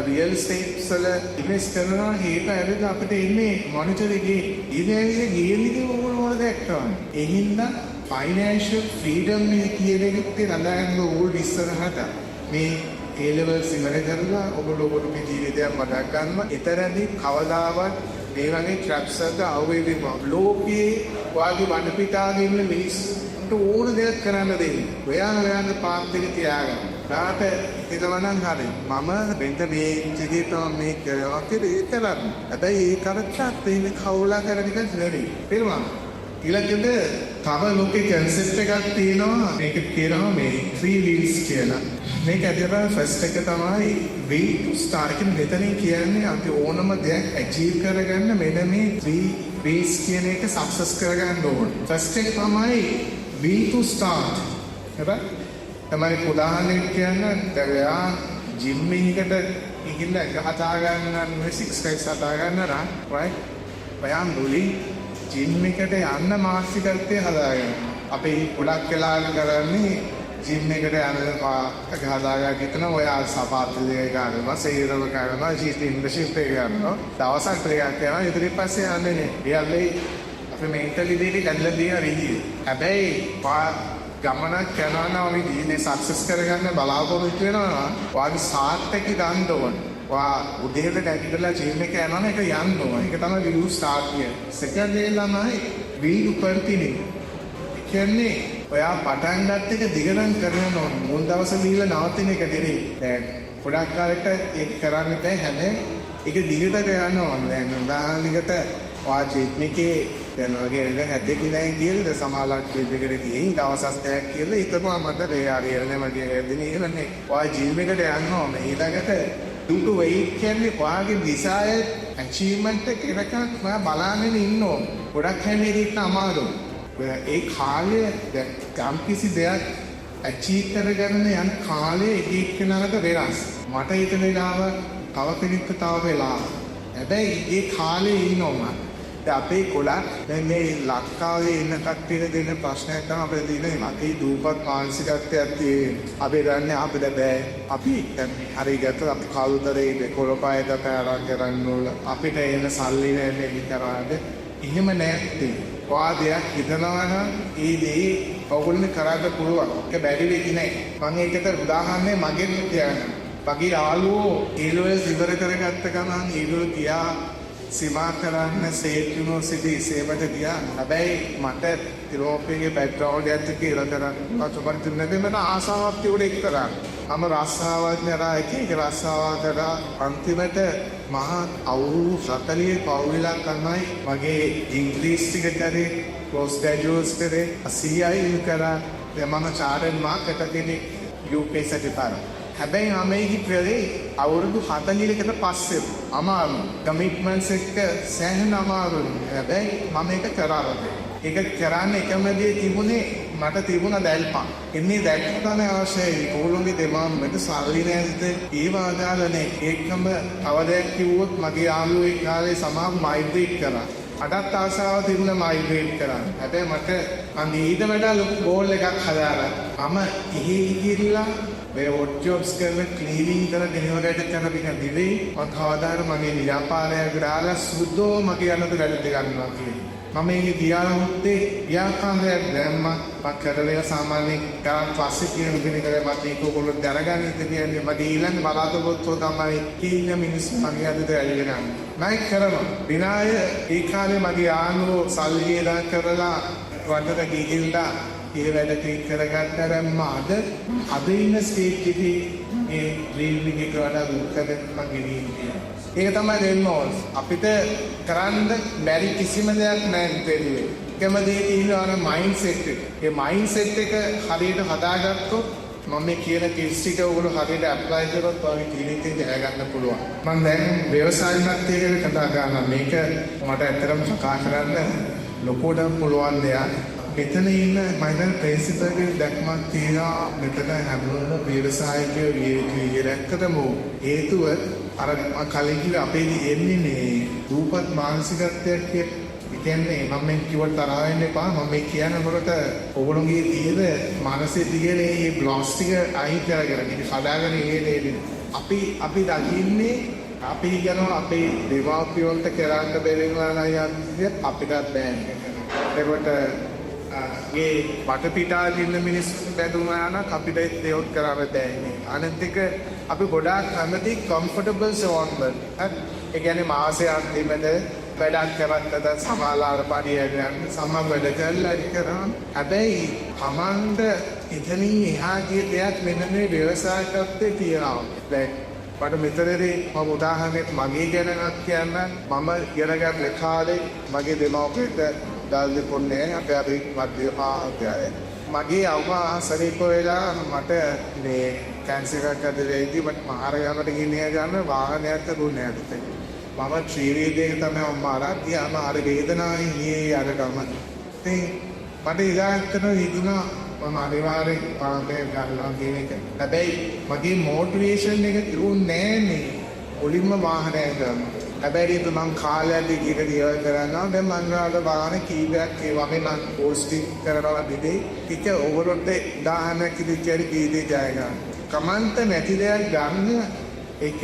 [SPEAKER 1] රියල් ස්ටේට්ස් වල ඉන්වෙස්ට් කරනවා ඒක ඇවිත් අපිට ඉන්නේ මොනිටර් එකේ ඉන්නේ ගියන්නේ මොනවද දැක්කම ඒ හින්දා ෆයිනෑන්ෂල් ෆ්‍රීඩම් එක කියන එකත් නඳාගන්න ඕල් ඉස්සරහට මේ A levels ඉවර කරලා ඔබගේ ජීවිතයක් මතක් ගන්න. එතරම්දී කවදාවත් මේ වගේ ට්‍රැප්ස් එක අවුෙන්න ලෝකයේ වාගේ වඩපිටාගේ ඉන්න මිනිස්සුන්ට ඕන දෙයක් කරන්න දෙන්න. ඔයාගේ පාත් එක තියාගන්න. රාට හිතවනම් හරි. මම වෙන්ට මේ ජීවිතය මේ කරනවා කියලා ඒක කරන්න. හැබැයි ඒ කරච්චත් මේ කවුලා කරන එක නෙවෙයි. තේරුණාද? ඊළඟට තව ලෝකේ කන්සෙප්ට් එකක් තියෙනවා. මේක කියනවා මේ 3 wheels කියලා. මේක ඇදලා ෆස්ට් එක තමයි way to start කියන මෙතනින් කියන්නේ අපි ඕනම දෙයක් achieve කරගන්න මෙන්න මේ 3 ways කියන එක success කරගන්න ඕන. ෆස්ට් එක තමයි way to start. හරි? තමයි උදාහරණයක් කියන්න දැන් ජිම් එකකට ගිහිල්ලා එක හදා ගන්න 6 packs හදා ගන්න නම් right? ඔයා මුලින් ජිම් එකට යන්න මානසිකත්වය හදාගන්න. අපි ගොඩක් වෙලා කරන්නේ ජිම් එකට යනවා හදාගන්න හිතන ඔයා සපාත් දෙක ගන්නවා සේරම කරනවා ෂිප් එක ගන්නවා දවසක් දෙකක් යනවා ඊට පස්සේ යන්නේ නේ. ඒල්ලේ අපි මෙන්ටලි දෙවි කඩලා දින රීදී. හැබැයි ගමනක් යනවා නම් අපි දීනේ සක්සස් කරගන්න බලාපොරොත්තු වෙනවා. ඔයාගේ සාර්ථක ගන්න ඕන. වා උදේට නැගිටලා ජිම් එක යනවා නම් ඒක යන්න ඕන. ඒක තමයි විලු ස්ටාර්ට් කියන්නේ. සෙකන්ඩ් එක තමයි විලු කන්ටිනියු. කියන්නේ ඔයා පටන් ගන්න එක දිගටම කරන්න ඕන. මුල් දවසේ දීලා නවතින එක නෙවෙයි. දැන් ගොඩක් කාලෙට ඒක කරන්න බෑ. හැබැයි ඒක දිගට යන්න ඕන. දැන් උදාහරණයකට ඔයා ජිම් එකේ දැන් වගේ එක හැදෙන්නේ නැහැ කියලා සමාලක් දෙකට ගිහින් දවසක් දෙකක් කියලා ඒකම මට හරියන්නේ මගේ හැදෙන්නේ ඉන්නේ. ඔයා ජිම් එකට යන්න ඕන. ඊළඟට දුක වෙයි කියන්නේ ඔයාගේ desire achievement එක එකක් මම බලාගෙන ඉන්න ඕන. ගොඩක් හැමදේට අමාරුයි. ඒ කාලය දැන් කිසි දෙයක් achieve කරගන්න යන කාලේ එක එක්කෙනාට වෙනස්. මට හිතන වෙලාව තව කෙනෙක්ට තව වෙලා. හැබැයි ඒ කාලේ ඉන්නවා. දැන් අපේ ගොඩක් දැන් මේ ලංකාවේ ඉන්න කට්ටියට දෙන ප්‍රශ්නයක් තමයි අපිට තියෙන්නේ. අපි දූපත් මානසිකත්වයක් තියෙන. අපි දන්නේ අපිට බෑ. අපි හරි ගත්තොත් අපි කවුරුතරේ කොළපායකට ආරම්භ කරන්න ඕන. අපිට එන සල්ලි නැන්නේ විතරාද? එහෙම නැත්තේ. වාදයක් හිතනවා නම් ඒ දේ ඔයගොල්ලෝ කරන්න පුළුවන්. ඒක බැරි වෙන්නේ නැහැ. මම ඒකට උදාහරණයක් මගෙන් කියන්නම්. මගේ යාළුවෝ ඊළඟ ඉවර කරගත්ත ගමන් ඊළඟ ගියා සීමා කරන්න සේට් යුනිවර්සිටි ඉසේවට ගියා. හැබැයි මට යුරෝපයේ බෑග්ග්‍රවුන්ඩ් එකක් කියලා කරන්න අතපත් නැදෙ මට ආසාවක් තිබුණේ ඒක කරන්න. මම රස්සාවක් නරා එක රස්සාවක් කරා අන්තිමට මහා අවුරුදු 40 පවුලක් තමයි මගේ ඉංග්‍රීසි ටික කරේ පෝස්ට් ග්‍රැජුවේට්ස් කරේ CI කරා. දැන් මම චාර්ටර්ඩ් මාකටර් UK සර්ටිෆයිඩ්. හැබැයි මම මේක කරේ අවුරුදු 40කට පස්සේ අමාරු කමිට්මන්ට්ස් එක සෑහෙන අමාරුයි. හැබැයි මම ඒක කරා. ඒක කරන්න එකම දේ තිබුණේ මට තිබුණ දැල්පක්. එන්නේ දැල්ප තමයි අවශ්‍යයි. ඕගොල්ලෝගේ දෙමාම්මට සල්ලි නැද්ද? ඒ වාදාලනේ ඒකම අවදයක් කිව්වොත් මගේ යාළුවෝ ඒ කාලේ සමාව මයිග්‍රේට් කරා. අඩත් ආසාව තිබුණ මයිග්‍රේට් කරා. හැබැයි මට මම ඊට වඩා ලොකු ගෝල් එකක් හදාගත්තා. මම ඉහි ගිහිල්ලා මේ වොට් ජොබ්ස් කරන ක්ලීනින් කරන ඩෙලිවරියට කරන එක නෙවෙයි. මම කවදාද මගේ ව්‍යාපාරයක් දාලා සුද්ධෝ මගේ අනත වැඩ ගන්නවා කියන්නේ. මම මේ ගියාමුත්තේ ව්‍යාපාරයක් දැම්මා. මම කරලා සාමාන්‍යයෙන් ගාන පස්සේ කියන විදිහට මට ඒක ඔයගොල්ලෝ දැනගන්න කියන්නේ මගේ ඊළඟ බලාපොරොත්තුව තමයි කීන මිනිස්සු මගේ අතට ඇවිල්ලා ගන්න. මම කරනවා. විනාය ඒ කාලේ මගේ යාළුවෝ සල්ලි දාන කරලා වඩට ගිහිල්ලා ඒ වැඩ ටික කරගත්තාම අද ඉන්න ස්ටේජ් එකේ මේ ඩ්‍රීම් එකේ වඩා දුක්කද මගේ ඉන්නේ. ඒක තමයි දෙන්න ඕන. අපිට කරන්න බැරි කිසිම දෙයක් නැහැ දෙන්නේ. එකම දේ තියෙනවා මයින්ඩ් සෙට් එක. ඒ මයින්ඩ් සෙට් එක හරියට හදාගත්තොත් මම මේ කියන ටිප්ස් ටික ඔයගොල්ලෝ හරියට ඇප්ලයි කරොත් ඔයාගේ ජීවිතේ ජය ගන්න පුළුවන්. මම දැන් ව්‍යවසායමත් එක්ක කතා කරනවා. මේක මට ඇත්තටම ප්‍රකාශ කරන්න ලොකුටම පුළුවන් දෙයක්. මෙතන ඉන්න මයින්ඩ් ප්‍රින්සිපල් එකේ දැක්මක් තියෙනවා. මෙතන හැමෝම ව්‍යවසායිකයෝ විරක්කටම හේතුව අර කලින් කිව්ව අපේ එන්නේ මේ රූපත් මානසිකත්වයක් කියන්නේ මම මේ කිව්වට තරහ වෙන්න එපා. මම මේ කියනකොට ඔයගොල්ලෝගේ තියෙන මානසික දිගේ මේ බ්ලොක්ස් ටික අයින් කරගෙන ඉතින් හදාගෙන ඉන්නේ. අපි දකින්නේ අපි කියනවා අපේ දෙමාපියන්ට කරන්න බැරි වුණා නම් අපිටත් බෑ. ඒකට ඒ වටපිටාවේ ඉන්න මිනිස්සු බැඳුනා නම් අපිට දේවල් කරන්න බැහැ. අනිත් එක අපි ගොඩාක් කැමති කම්ෆර්ටබල් සෝන් වල. ඒ කියන්නේ මාසයක් අන්තිමද වැඩක් කරත්තද සමාලාර පරියයන් සමම් වැඩ කරලා කරනවා. හැබැයි Tamand ඉතනින් එහා ගිය දෙයක් මෙන්න මේ ව්‍යවසායකත්වයේ තියෙනවා. දැන් මට මෙතනදී මම උදාහරණයක් මගේ ගැනවත් කියන්න මම ඉගෙනගත් කාලේ මගේ දෙමව්පියන්ට දාල් දෙපොන්නේ අපි මධ්‍යම ආහාරය. මගේ අවමා සරීප වෙලා මට මේ කැන්සර් එකක් ඇදලා මට මහරගමට ගෙනිය ගන්න වාහනයක් දුන්නේ නැහැ. මම ත්‍රිවේදයක තමයි අම්මාලා ගියාම අර වේදනාවේ ඉන්නේ අර ගමන. ඉතින් මට ඉදාත්තන හිතුණා මම අනිවාර්යෙන් පාරේ ගන්නවා කියන එක. හැබැයි මගේ මොටිවේෂන් එක තිබුණේ නෑනේ. ඔලින්ම වාහනය ගන්න. හැබැයි ඒක මං කාලයක් දිගට දියව කරනවා. දැන් මං වල වාහන කීපයක් ඒ වගේ මං පෝස්ටිං කරනවා දෙදේ. ඒක ඕවරොඩ් දාහන කිරිචරි කීදී ජය ගන්න. කමන්ත නැති දෙයක් ගන්න ඒක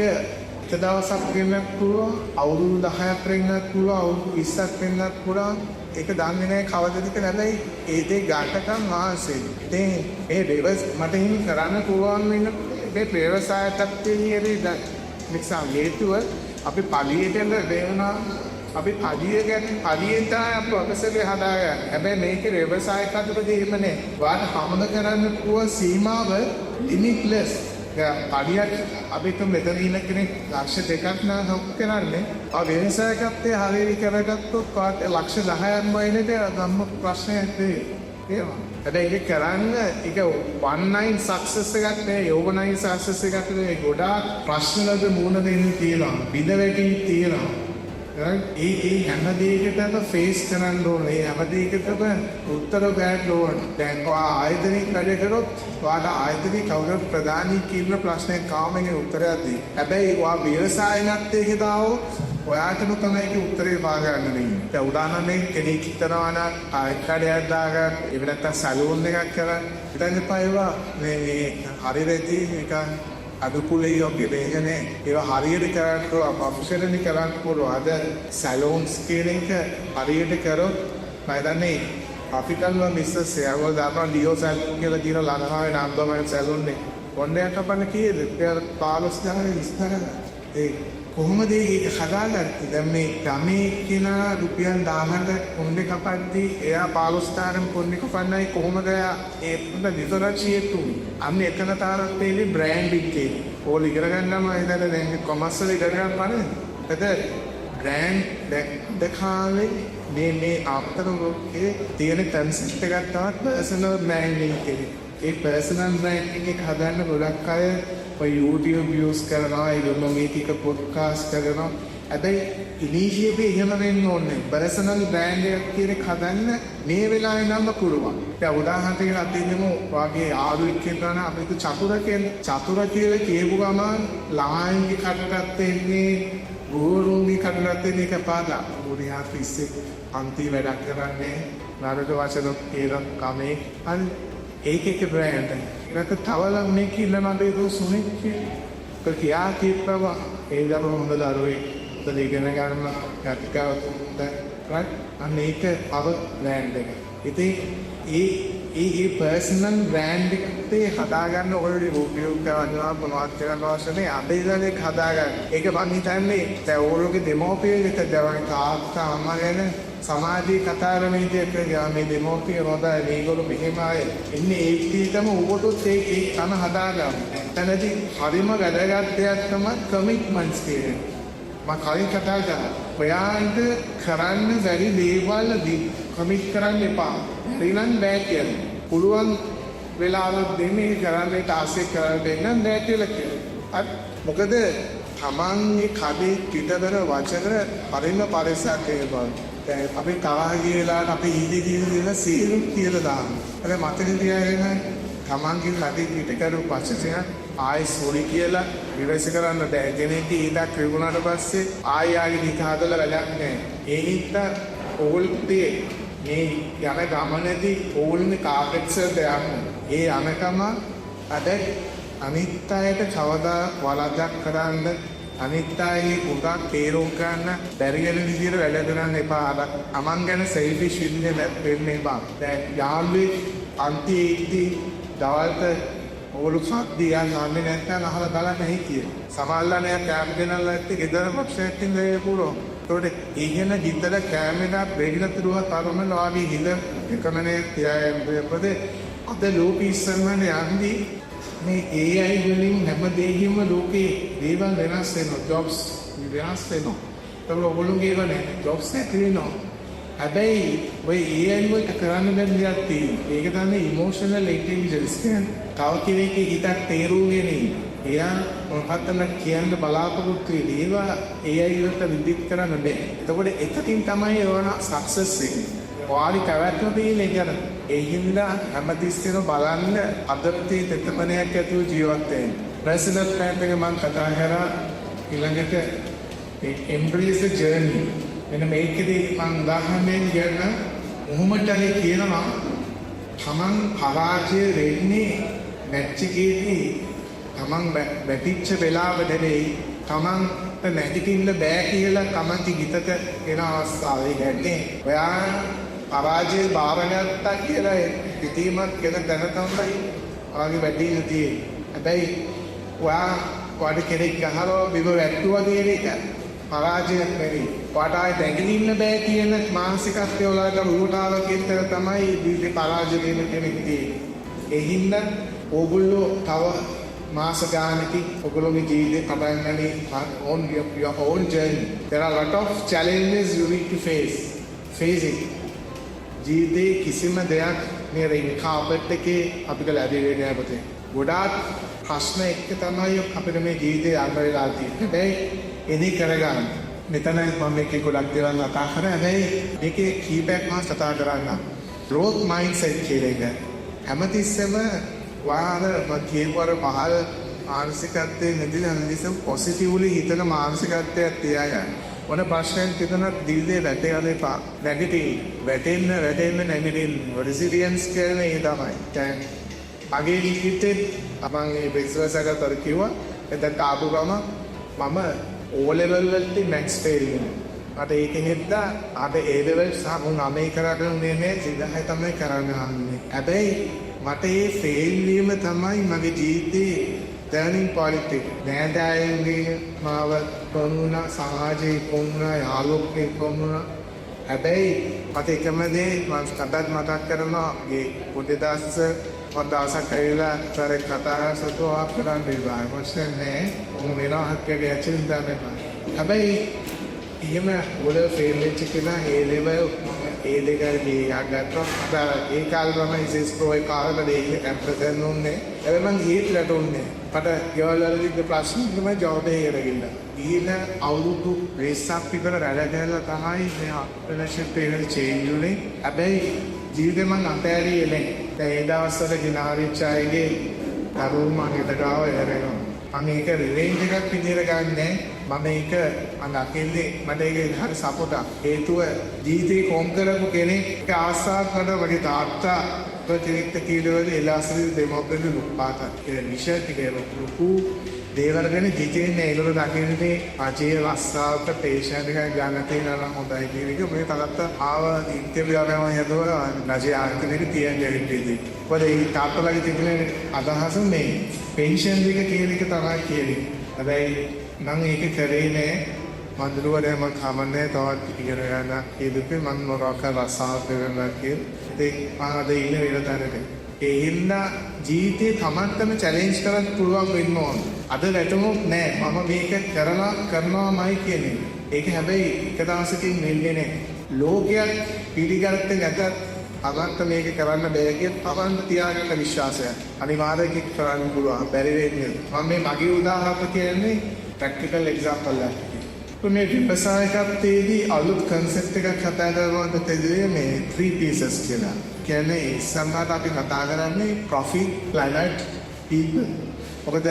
[SPEAKER 1] එක දවසක් වෙන්නත් පුළුවන්, අවුරුදු 10ක් වෙන්නත් පුළුවන්, අවුරුදු 20ක් වෙන්නත් පුළුවන්. ඒක දන්නේ නැහැ කවදද කියලා. හැබැයි ඒ දේ ගන්නකම් ආසෙයි. ඉතින් මේ ඩෙවස් මට හිමි කරන්න පුළුවන් වෙන මේ ව්‍යවසාය තත්ත්වයේදී දැන් නිසා හේතුව අපි පළියට වෙනවා. අපි පළිය ගැන පළියෙන් තමයි අපි ඔබසලේ හදාගන්නේ. හැබැයි මේකේ ව්‍යවසායකත්වයේදී එහෙම නැහැ. වාට හමුද කරන්න පුළුවන් සීමාව ලිමිට්ලස්. පඩියක් අපි මෙතන ඉන්න කෙනෙක් ලක්ෂ දෙකක් නම් කරන්නේ ආ වෙනසකත්තේ හරියට කරගත්තොත් ලක්ෂ 10ක් වයින්ද ගම්ම ප්‍රශ්නයක් නෙවෙයි. හැබැයි ඒක කරන්න ඒක 19 සක්සස් එකක් නෙවෙයි ඕවර්නයිට් සක්සස් එකක් නෙවෙයි. ගොඩාක් ප්‍රශ්න වලට මුහුණ දෙන්න තියෙනවා. බිඳ වැටි තියෙනවා. ඒ හැම දෙයකටම ෆේස් කරන්න ඕනේ. හැම දෙයකටම උත්තර ගන්න ඕනේ. දැන් ආයතනික වැඩ කරොත් වාට ආයතනික කවුරු ප්‍රධානී කියන ප්‍රශ්නයක් කාමනේ උත්තරයක් දෙයි. හැබැයි වා ව්‍යවසායනත් දාවොත් ඔයාටම තමයි ඒක උත්තරේ පා ගන්න වෙන්නේ. දැන් උදාහරණයක් කෙනෙක් හිතනවා නම් ආයතනයක් දාගන්න එහෙම නැත්නම් සැලූන් එකක් කරන්න. හිතන්න එපා ඒවා මේ හරියටදී නිකන් අදුකුලේ යෝග්‍ය දෙන්නේ ඒවා හරියට කරන්න අපොෂරණි කරන්න පුළුවන්. අද සැලෝන්ස් කියන එක හරියට කරොත් මම දන්නේ අපිටම මිස්ටර් සේවල් දාපන් ඩියෝ සැලෝන් කියලා කියන ළඟාවේ නම් තමයි සැලෝන් එක. කොණ්ඩයක් කපන්න කීයද? 15000 ඉස්සරහ. ඒ කොහොමද ඒක හදාගත්තේ? දැන් මේ ගමේ කෙනා රුපියල් 1000කට කොණ්ඩේ කපද්දී එයා 15000න් කොණ්ඩේ කපන්නයි කොහොමද ඒ පුත විතරචියෙතු. අන්න එතන තාරක් තේලි බ්‍රෑන්ඩින් එකේ. ඕල ඉගෙන ගන්නම ඉතින් දැන් කොමර්ස් වල ඉගෙන ගන්න පානේ. එතන බ්‍රෑන්ඩ් දෙකාවේ මේ ආපතරෝකේ තියෙන කන්සෙප්ට් එකක් තමයි පර්සනල් බ්‍රෑන්ඩින් කියන්නේ. ඒ පර්සනල් බ්‍රෑන්ඩින් එක හදන්න ගොඩක් අය ඔය YouTube views කරනවා, ඒගොල්ලෝ මේ ටික පොඩ්කාස්ට් කරනවා. හැබැයි ඉනිෂියේටිව් එහෙම වෙන්න ඕනේ. පර්සනල් බ්‍රෑන්ඩ් එකක් කියන එක හදන්න මේ වෙලාවේ නම් පුළුවන්. දැන් උදාහරණයක් අපි දෙමු වාගේ ආරුවෙක් කියනවා අපිට චතුර කියලා කියපු ගමන් ළමයින්ගේ කටටත් එන්නේ ගුරුන්ගේ කටටත් එන්නේ එකපාරට. ගුරුයා පිස්සේ අන්ති වැඩක් කරන්නේ නරක වචන කියන කමේ අන් ඒක බ්‍රෑන්ඩ් එක. ඒක තවලම් මේ කියලා නඩේ දෝ සුනික් කියා කියපුවා ඒ දරුවෝ හොඳ දරුවෙක්. උදේ ඉගෙන ගන්න කටකවුද රයිට් අනේක අව බ්‍රෑන්ඩ් එක. ඉතින් ඒ පර්සනල් බ්‍රෑන්ඩ් එකේ හදාගන්න ඔයගොල්ලෝ රිවිව් කරනවා මොනවද කරනවා වශයෙන් අබේදලේ හදාගන්න. ඒක මම හිතන්නේ දැන් ඔයගොල්ලෝගේ දෙමෝපියන්ට දවල් තාත්තා අම්මා ගැන සමාජයේ කතා කරන විදිහට මේ දෙමෝපිය හොදයි මේගොල්ලෝ මෙහෙම අය එන්නේ ඒ විදිහටම උවටත් ඒ කන හදාගන්න. එතනදී හරිම වැදගත් දෙයක් තමයි කමිට්මන්ට්ස් කියන්නේ. මම කලින් කතා කරා. ඔයාලට කරන්න බැරි දේවල් කමිට් කරන්න එපා. රිනන් බෑ කියන්නේ. පුළුවන් වෙලාවක දෙන්නේ කරන්න ටාස්ක් කරන්න දෙන්න බෑ කියලා කියනවා. මොකද තමන්ගේ කඩේ පිටදර වචන පරිම පරිසක් ඒවා. දැන් අපි තරහ ගියලා අපි ඊදී කියලා සීරු කියලා දානවා. අර මතක තියාගෙන තමන්ගේ කඩේ පිට කරු පස්සේ ආයි සෝරි කියලා විවේච කරන්න බෑ. කෙනෙක් ඊදක් විගුණාට පස්සේ ආයෙ නික හදලා වැඩක් නැහැ. ඒ නිසා ඕල්ටේ මේ යන ගමනේදී ඕල්නේ කාපෙට්ස් වලට යන්න. ඒ යනකම අද අනිත් අයට කවදා වලදක් කරන්න අනිත් අය උගක් තේරුම් ගන්න බැරි වෙන විදිහට වැඩ කරන්න එපා. අර අමන් ගැන සෙල්ෆිෂ් විදිහට වෙන්න එපා. දැන් යාළුවෙක් අන්තිමේදී දවල්ට ඕලු සද්දියක් අන්නේ නැත්නම් අහලා බලන්න හිටියේ. සමහරවල් නෑ කැම් ගෙනල්ලා ඇත්තේ ගෙදර පක්ෂයක් ඉඳලා පුරෝ. ඒකට ඊගෙන ගිද්දල කැමරා බෙගිනතුරුව තරමන වාගේ හිල එකමනේ තියාගෙන අද ලෝක ඉස්සරහට යන්නේ මේ AI වලින් හැමදේම ලෝකේ දේවල් වෙනස් වෙනවා. ජොබ්ස් වෙනස් වෙනවා. ඒක ඔයගොල්ලෝගේ වනේ ජොබ්ස් නැතිවෙනවා. හැබැයි ඔය AI වලට කරන්න බැරි දෙයක් තියෙනවා. ඒක තමයි ඉමෝෂනල් ඉන්ටෙලිජන්ස් කියන්නේ. තව කෙනෙක්ගේ හිතක් තේරුම් ගැනීම. එයා මොකක්ද කියන්න බලාපොරොත්තු වෙන්නේ. ඒවා AI වලට විදිහට කරන්න බෑ. එතකොට එකකින් තමයි ඕන සක්සස් වෙන්නේ. වාලි පැවැත්ම තියෙන්නේ කියන ඒ හින්දා හැමතිස්සෙම බලන්න අදපතේ තෙතමනයක් ඇතුව ජීවත් වෙන්න. ප්‍රෙසිඩන්ට් ප්ලෑන් එක මම කතා කරා ඊළඟට embrace the journey. මෙන්න මේකදී මම උදාහරණයක් කියන්න මොහොමඩ් අලි කියනවා තමන් පරාජය වෙන්නේ මැච් එකේදී තමන් බැටිච්ච වෙලාව නෙවෙයි තමන්ට නැගිටින්න බෑ කියලා තමන්ගේ හිතට එන අවස්ථාව. ඒ කියන්නේ ඔයා පරාජය භාවනාවක් කියලා පිටීමක් කියන දැන තමයි ඔයාගේ වැඩිම තියෙන්නේ. හැබැයි ඔයාට කෙනෙක් ගහනවා බිම වැට්ටුවා කියන එක පරාජයක් නෙවෙයි. ඔයාට ආයෙ නැගිටින්න බෑ කියන මානසිකත්වය ඔයාලට උරුටාවක් කියන තමයි මේ පරාජය කියන කෙනෙක් තියෙන්නේ. ඒ හින්දා ඕගොල්ලෝ තව මාස ගානකින් ඔයගොල්ලෝගේ ජීවිතේ පටන් ගන්නේ on your own journey. There are a lot of challenges you need to face it. ජීවිතේ කිසිම දෙයක් මේ රෙන් කාපට් එකේ අපිට ලැබෙන්නේ නැහැ පුතේ. ගොඩාක් ප්‍රශ්න එක්ක තමයි අපිට මේ ජීවිතේ යන්න වෙලා තියෙන්නේ. හැබැයි එදී කරගන්න. මෙතන මම මේකේ ගොඩක් දේවල් කතා කරා. හැබැයි මේකේ කීපයක් මම කතා කරන්න. growth mindset කියලා එක. හැමතිස්සෙම වාර කියවර පහල මානසිකත්වයේ නැතිනම් නිසම් පොසිටිව්ලි හිතන මානසිකත්වයක් තියාගන්න. ඔන ප්‍රශ්නයක් තිබුණත් දිල්ලේ වැටෙන්න එපා. වැටෙන්න නැගිටින්න. රෙසිලියන්ස් කියන්නේ ඒ තමයි. දැන් අගේ ජීවිතේ අපන් මේ බිස්නස් එක කර කිව්වා. එතන ආපු ගම මම O level වලදී මැක්ස් ෆේල් වෙනවා. මට ඒකෙන් හින්දා අද A level සහ මුන් අමේ කරගෙන ඉන්නේ සිද්ධායි තමයි කරන්න හම්බුනේ. හැබැයි මට මේ ෆේල් වීම තමයි මගේ ජීවිතේ turning point එක. නෑදෑයන්ගේ මාව කොමුණා සමාජයේ කොමුණා යාළුවෙක් කොමුණා. හැබැයි මට එකම දේ මම කතාත් මතක් කරනවා මේ පොඩි දාස පොඩ්ඩක් ඇවිල්ලා තරේ කතා සතුව අපරන් දෙවයි. මොකද නෑ උන් වෙනවා හක්කේ ඇචින් දාන්න. හැබැයි එහෙම වල ෆේල් වෙච්ච කෙනා ඒ ලෙවල් ඒ දෙකේ යගත්තා. ඒ කාලෙම ඉසස් ප්‍රෝ එක කාලේ දෙන්නේ කම්පියුටර් නුන්නේ. ඒ මං ගිහිල්ලා දුන්නේ. මට ගෙවල් වලදී ප්‍රශ්න තමයි ජොබ් එකේ කරගන්න. ඊන අවුරුදු 20ක් විතර රැළ ගහලා තමයි මේ අප්‍රේෂන් පේවල් චේන්ජ් උනේ. හැබැයි ජීවිතේ මං අතෑරියේ නැහැ. දැන් ඒ දවස්වල ගිනාරිච් අයගේ කරුණ මම හිතගාව හැරෙනවා. මම ඒක රිවෙන්ජ් එකක් විදිහට ගන්නෑ. මම ඒක අකිල්ලේ මට ඒක හරි සපෝටක්. හේතුව ජීවිතේ කොම් කරපු කෙනෙක් ආසාවක් කරන වගේ තාත්තා ප්‍රතිවික්ත කීලවල එලාසරි දෙමොබ්බෙලු ලුපාත. ඒ නිෂාත් ටිකේ ලොකු දේවල් ගැන ජීවිතේ ඒගොල්ලෝ දකින්නේ අජේ රස්සාවක පේෂන්ට් එකක් ගන්න තියෙනවා හොඳයි කියන එක. මේ තාත්තා ආව ඉන්ටර්විව් එකම යදුවා නැජේ ආන්තරික තියන්නේ ඉතින්. මොකද ඒ තාත්තලාගේ තිබුණේ අදහස මේ පෙන්ෂන් එක කියන එක තමයි කියන්නේ. හැබැයි මම ඒක කරේ නෑ. මම දුරවරේ මම කමන්නේ තවත් ඉගෙන ගන්න. ඒ දුකේ මම මොකක් රස්සාව කරනවා කියන. ඉතින් ආද ඉන්න වෙලතරට. ඒ හින්දා ජීවිතේ තමන්ටම චැලෙන්ජ් කරන්න පුළුවන් වෙන්න ඕන. අද වැටුනොත් නෑ මම මේක කරනවාමයි කියන්නේ. ඒක හැබැයි එක දවසකින් වෙන්නේ නෑ. ලෝකයක් පිළිගත්තේ නැතත් අගන්ත මේක කරන්න බෑ කියන තමන්ට තියාගන්න විශ්වාසය අනිවාර්යයෙන් කරන්න පුළුවන්. බැරි වෙන්නේ. මම මේ මගේ උදාහරණ කියන්නේ ප්‍රැක්ටිකල් එක්සැම්පල් එකක්. මේ විපස්සනායකත්වයේදී අලුත් කන්සෙප්ට් එකක් කතා කරනකොට තේදුවේ මේ 3 pieces කියලා. කියන්නේ සම්බන්ධ අපි කතා කරන්නේ profit, planet, people. මොකද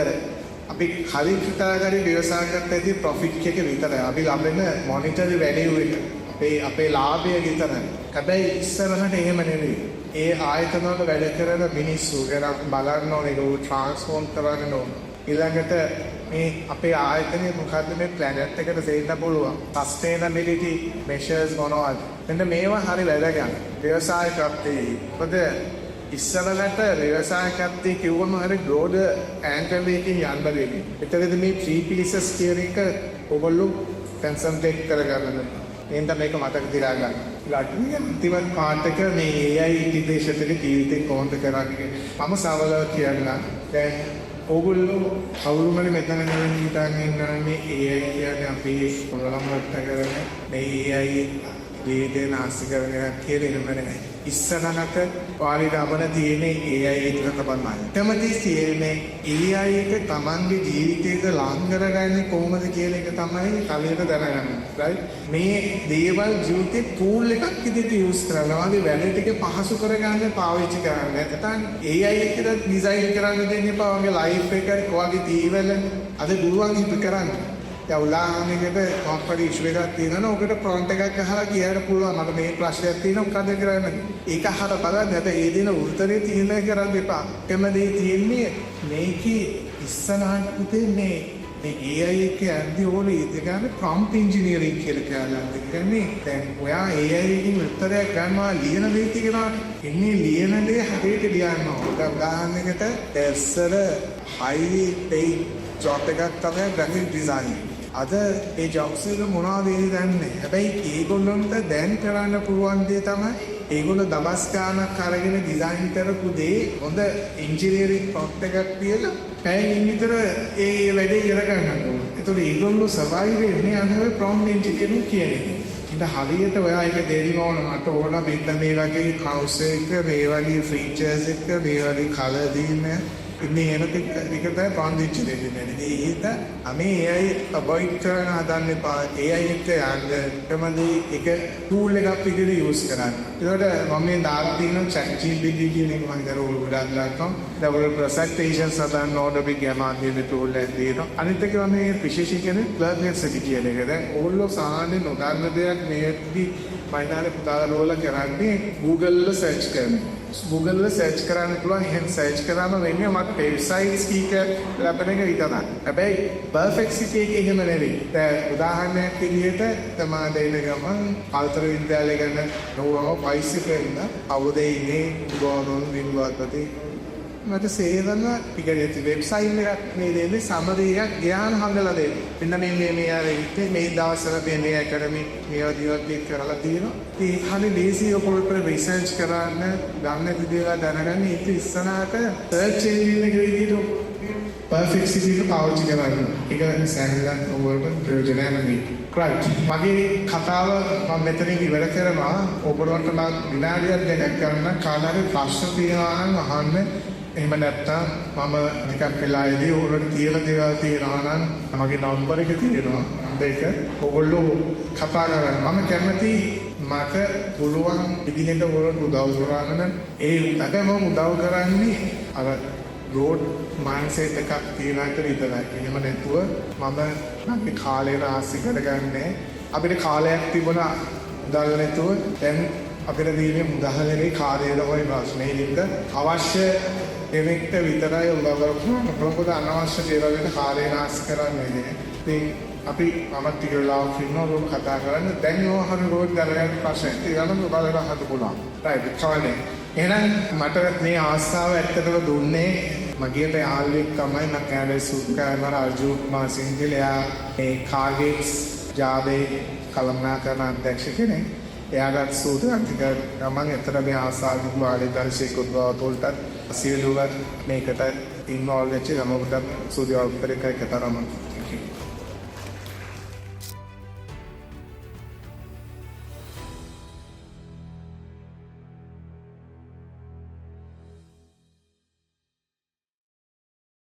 [SPEAKER 1] අපි කලින් කතා කරේ විවසායකත්වයේදී profit එක විතරයි. අපි ලබන monetary value එක අපේ ලාභය විතරයි. හැබැයි ඉස්සරහට එහෙම නෙවෙයි. ඒ ආයතන වල වැඩ කරන මිනිස්සු ගැන බලන්න ඕනේ. ඒක ට්‍රාන්ස්ෆෝම් කරන්න ඕනේ. ඊළඟට මේ අපේ ආයතනයේ මොකද්ද මේ ප්ලැනට් එකට දෙන්න පුළුවන් සස්ටේනබිලිටි මෙෂර්ස් මොනවද මෙන්න මේවා හරි වැදගත් ව්‍යවසායකත්වයේ මොකද ඉස්සරලට ව්‍යවසායකත්වයේ කිව්වම හරි බ්‍රෝඩ් ඇන්ගල් එකකින් යන්න දෙන්නේ. ඒතරද මේ 3 pieces කියන එක ඔයගොල්ලෝ කන්සන්ට්‍රේට් කරගන්න. එහෙනම් මේක මතක තියාගන්න. ලක්ෂණික අන්තිම පාඩක මේ AI ඉන්ටිග්‍රේෂන් එක ජීවිතේ කොහොමද කරන්නේ? මම සවල කියන්න. දැන් ඕගොල්ලෝ කවුරුමරි මෙතන හිතාගෙන ඉන්නවා මේ AI කියන්නේ අපි මොනවාමත් කරන මේ AI ජීවිතේ නාස්ති කරන එක කියලා නෙමෙයි. ඉස්සරහට පාලි ගමන තියෙන්නේ AI එකට තමයි. තමති තියෙන්නේ AI එක තමන්ගේ ජීවිතේට ලං කරගන්නේ කොහොමද කියන එක තමයි කලියට දැනගන්න. right? මේ දේවල් ජීවිතේ ටූල් එකක් විදිහට යූස් කරනවා. වගේ වැඩ ටික පහසු කරගන්න පාවිච්චි කරන්න. නැත්නම් AI එකට ඩිසයින් කරන්න දෙන්න එපා. වගේ ලයිෆ් එක ඔයගේ දේවල් අද පුළුවන් ඉප කරන්න. දැන් උදාහරණයකට කොම්පැනි ඉෂුව එකක් තියෙනවා ඔකට ප්‍රොම්ප්ට් එකක් අහලා කියන්න පුළුවන් මට මේ ප්‍රශ්නයක් තියෙනවා මොකද කරන්නේ ඒක අහලා බලන්න හැබැයි ඒ දින උත්තරේ තීරණය කරන්න එපා එතන දේ තියෙන්නේ මේකේ ඉස්සරහට පුතේ මේ AI එක ඇද්දි ඕනේ ඉතින් ප්‍රොම්ප්ට් ඉංජිනේරින් කියලා කියන්නේ දැන් ඔයා AI එකකින් උත්තරයක් ගන්නවා ලියන දේ තියෙනවා එන්නේ ලියන දේ හරියට ලියන්න ඕන දැන් උදාහරණයකට ඉස්සර හයි පේ ජොබ් එකක් තමයි ග්‍රැෆික් ඩිසයින් අද ඒ ජොබ්ස් එක මොනවද දන්නේ හැබැයි ඒගොල්ලන්ට දැන් කරන්න පුළුවන් දේ තමයි ඒගොල්ලෝ දවස් ගාණක් අරගෙන ඩිසයින් කරපු දේ හොඳ ඉංජිනේරින් ප්‍රොම්ප්ට් එකක් තියලා පැයකින් විතර ඒ වැඩේ ඉවර ගන්න ඕනේ. ඒතකොට ඒගොල්ලෝ සර්වයිව් වෙන්නේ අනේ ප්‍රොම්ප්ට් ඉංජිනේරින් කියන්නේ. ඉතින් හරියට ඔයා ඒක දෙන්න ඕන මට ඕන මෙන්න මේ වගේ කවුස් එක මේ වගේ ෆීචර්ස් එක මේ වගේ කලර් දීම ඉන්නේ එනකෙක විකට පාන්දිච්ච දෙන්නේ නේ ඒක අමේ AI අවොයිඩ් කරන හදන්න එපා AI එක යන්න තමයි ඒක ටූල් එකක් විදිහට යූස් කරන්න. ඒකට මම මේ දාලා තියෙන ChatGPT කියන එක මම දර උඩට දාලා ඩබල් ප්‍රසන්ටේෂන්ස් හදන්න ඕන බිග් ඇමවුන්ට් කියන ටූල් එක දෙනවා. අනිත් එක මේ විශේෂ කියන්නේ ප්ලග්ස් කියන එක. දැන් ඕගොල්ලෝ සාමාන්‍යයෙන් නොදන්න දෙයක් මේකදී මයිනාලේ පුතාලා රෝල කරන්නේ Google වල සර්ච් කරනවා. Google වල සර්ච් කරන්න පුළුවන් එහෙන් සර්ච් කරාම වෙන්නේ මට වෙබ්සයිට්ස් කීක ලැබෙන එක විතරයි. හැබැයි පර්ෆෙක්සිටි එක එහෙම නෙවෙයි. දැන් උදාහරණයක් විදිහට තමයි දෙන්න ගමන් අල්තර විද්‍යාලය ගැන නෝවම පයිසිකෙන්න අවුදේ ඉන්නේ ගෝනොන් වින්වත්පති මට සේවන පිටේ වෙබ්සයිට් එකක් මේ දෙන්නේ සමරියක් ඥාන හංගලා දෙන්න. මෙන්න මේ අර ඉන්නේ මේ දවස්වල මේ ඇකඩමි මේවා දියුත් කරලා තියෙනවා. ඒ හරිය ලේසි ඔයගොල්ලෝ රිසර්ච් කරන්න ගන්න විදිහට දැනගන්න ඒක ඉස්සනහට සර්ච් එන්ජින් එක විදිහට පර්ෆෙක්සිටි එක පාවිච්චි කරන්න. ඒක සෑහෙන ඔයගොල්ලෝ ප්‍රයෝජනයක් නෙමෙයි. right. මගේ කතාව මම මෙතනින් ඉවර කරනවා. ඔයගොල්ලන්ට මම විනාඩියක් දෙකක් කරන්න කාලේ ප්‍රශ්න තියෙනවා නම් අහන්න. එහෙම නැත්නම් මම නිකන් වෙලාවේදී ඔයගොල්ලන්ට කියලා දේවල් තියෙනවා නම් මගේ නම්බර් එක තියෙනවා. ඒක ඔයගොල්ලෝ කතා කරන්න. මම කැමති මට පුළුවන් විදිහට ඔයගොල්ලන්ට උදව් කරන්න. ඒ මම උදව් කරන්නේ අර රෝඩ් මයින්ඩ්සෙට් එකක් තියනකට විතරයි. එහෙම නැතුව මම කාලේ රාශි කරගන්නේ අපිට කාලයක් තිබුණා උදල් නැතුව දැන් අපිට දීන්නේ උදාහරණේ කාර්යවල වගේ ප්‍රශ්නේ ඉන්න අවශ්‍ය දෙනෙක්ට විතරයි උදව් කරන්නේ. මොකද අනවශ්‍ය දේවල්වලට කාලය නාස්ති කරන්නේ නැහැ. ඉතින් අපි මම ටික වෙලාවක් ඉන්නවා කතා කරන්න. දැන් ඕහන රෝඩ් ගලන ප්‍රශ්න ඉතින් බලලා හද පුළුවන්. right කවන්නේ. එහෙනම් මට මේ ආස්තාව ඇත්තටම දුන්නේ මගේ යාළුවෙක් තමයි මම කැලේ සුත්කාරවල අර්ජුන් මාසින්ගලයා මේ කාගෙට්ස් ජාබේ කළමනාකරන අධ්‍යක්ෂ කෙනෙක්. එයාට සූදානම් ටික මම ඇත්තට මේ ආසාව දුන්නාලේ දර්ශකයන්ට උදව්වට සියලුවත් මේකට ඉන්වෝල්ව් වෙච්ච ගමකට සූදානම් කරේ කතරම